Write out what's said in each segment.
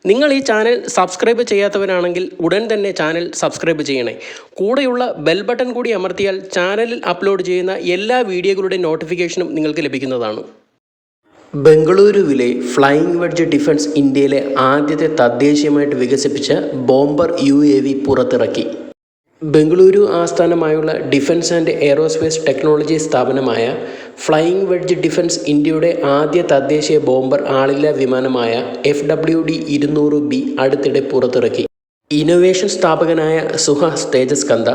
നിങ്ങൾ ഈ channel subscribe ചെയ്യാത്തവരാണെങ്കിൽ ഉടൻ തന്നെ ചാനൽ സബ്സ്ക്രൈബ് ചെയ്യണേ. കൂടെയുള്ള ബെൽ ബട്ടൺ കൂടി അമർത്തിയാൽ ചാനലിൽ അപ്ലോഡ് ചെയ്യുന്ന എല്ലാ വീഡിയോകളുടെ നോട്ടിഫിക്കേഷനും നിങ്ങൾക്ക് ലഭിക്കുന്നതാണ്. ബംഗളൂരുവിലെ ഫ്ലൈയിങ് വെഡ്ജ് ഡിഫൻസ് ഇന്ത്യയിലെ ആദ്യത്തെ തദ്ദേശീയമായിട്ട് വികസിപ്പിച്ച ബോംബർ UAV പുറത്തിറക്കി. ബംഗളൂരു ആസ്ഥാനമായുള്ള ഡിഫൻസ് ആൻഡ് എയ്റോസ്പേസ് ടെക്നോളജി സ്ഥാപനമായ ഫ്ലൈയിങ് വെഡ്ജ് ഡിഫൻസ് ഇന്ത്യയുടെ ആദ്യ തദ്ദേശീയ ബോംബർ ആളില്ലാ വിമാനമായ FWD-200B അടുത്തിടെ പുറത്തിറക്കി. ഇന്നൊവേഷൻ സ്ഥാപകനായ സുഹാസ് തേജസ്കന്ത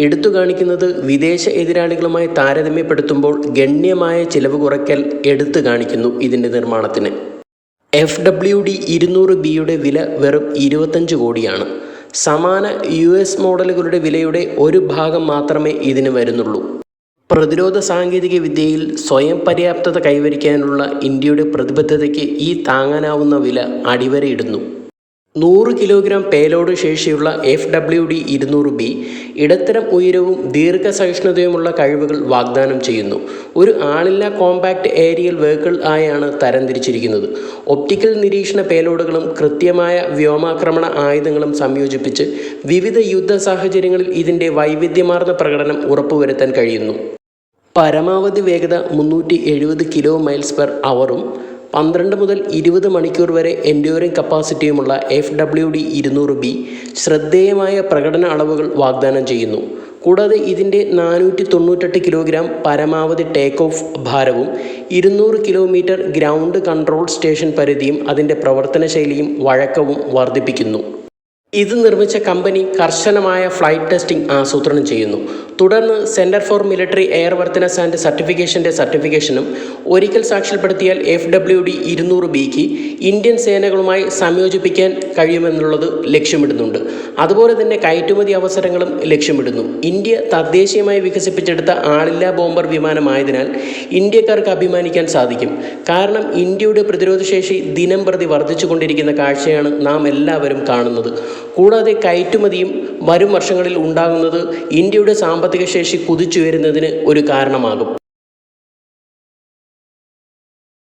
എടുത്തു കാണിക്കുന്നത് വിദേശ എതിരാളികളുമായി താരതമ്യപ്പെടുത്തുമ്പോൾ ഗണ്യമായ ചിലവ് കുറയ്ക്കൽ എടുത്തു കാണിക്കുന്നു ഇതിൻ്റെ നിർമ്മാണത്തിന്. FWD-200Bയുടെ വില വെറും 25 കോടിയാണ്. സമാന US മോഡലുകളുടെ വിലയുടെ ഒരു ഭാഗം മാത്രമേ ഇതിന് വരുന്നുള്ളൂ. പ്രതിരോധ സാങ്കേതിക വിദ്യയിൽ സ്വയം പര്യാപ്തത കൈവരിക്കാനുള്ള ഇന്ത്യയുടെ പ്രതിബദ്ധതയ്ക്ക് ഈ താങ്ങാനാവുന്ന വില അടിവരയിടുന്നു. 100 കിലോഗ്രാം പേലോഡ് ശേഷിയുള്ള FWD-200B ഇടത്തരം ഉയരവും ദീർഘസഹിഷ്ണുതയുമുള്ള കഴിവുകൾ വാഗ്ദാനം ചെയ്യുന്നു. ഒരു ആളില്ലാ കോമ്പാക്റ്റ് ഏരിയൽ വെഹിക്കിൾ ആയാണ് തരംതിരിച്ചിരിക്കുന്നത്. ഒപ്റ്റിക്കൽ നിരീക്ഷണ പേലോഡുകളും കൃത്യമായ വ്യോമാക്രമണ ആയുധങ്ങളും സംയോജിപ്പിച്ച് വിവിധ യുദ്ധ സാഹചര്യങ്ങളിൽ ഇതിൻ്റെ വൈവിധ്യമാർന്ന പ്രകടനം ഉറപ്പുവരുത്താൻ കഴിയുന്നു. പരമാവധി വേഗത 370 km/hഉം 12 മുതൽ 20 മണിക്കൂർ വരെ എൻഡ്യൂറിംഗ് കപ്പാസിറ്റിയുമുള്ള FWD-200B ശ്രദ്ധേയമായ പ്രകടന അളവുകൾ വാഗ്ദാനം ചെയ്യുന്നു. കൂടാതെ ഇതിൻ്റെ 498 കിലോഗ്രാം പരമാവധി ടേക്ക് ഓഫ് ഭാരവും 200 കിലോമീറ്റർ ഗ്രൗണ്ട് കൺട്രോൾ സ്റ്റേഷൻ പരിധിയും അതിൻ്റെ പ്രവർത്തനശൈലിയും വഴക്കവും വർദ്ധിപ്പിക്കുന്നു. ഇത് നിർമ്മിച്ച കമ്പനി കർശനമായ ഫ്ലൈറ്റ് ടെസ്റ്റിംഗ് ആസൂത്രണം ചെയ്യുന്നു. തുടർന്ന് centre for military airworthiness and സർട്ടിഫിക്കേഷൻ്റെ സർട്ടിഫിക്കേഷനും ഒരിക്കൽ സാക്ഷ്യപ്പെടുത്തിയാൽ FWD-200Bക്ക് ഇന്ത്യൻ സേനകളുമായി സംയോജിപ്പിക്കാൻ കഴിയുമെന്നുള്ളത് ലക്ഷ്യമിടുന്നുണ്ട്. അതുപോലെ തന്നെ കയറ്റുമതി അവസരങ്ങളും ലക്ഷ്യമിടുന്നു. ഇന്ത്യ തദ്ദേശീയമായി വികസിപ്പിച്ചെടുത്ത ആളില്ലാ ബോംബർ വിമാനമായതിനാൽ ഇന്ത്യക്കാർക്ക് അഭിമാനിക്കാൻ സാധിക്കും. കാരണം ഇന്ത്യയുടെ പ്രതിരോധശേഷി ദിനം പ്രതി വർദ്ധിച്ചുകൊണ്ടിരിക്കുന്ന കാഴ്ചയാണ് നാം എല്ലാവരും കാണുന്നത്. കൂടാതെ കയറ്റുമതിയും വരും വർഷങ്ങളിൽ ഉണ്ടാകുന്നത് ഇന്ത്യയുടെ സാമ്പത്തിക ശേഷി കുതിച്ചുയരുന്നതിന് ഒരു കാരണമാകും.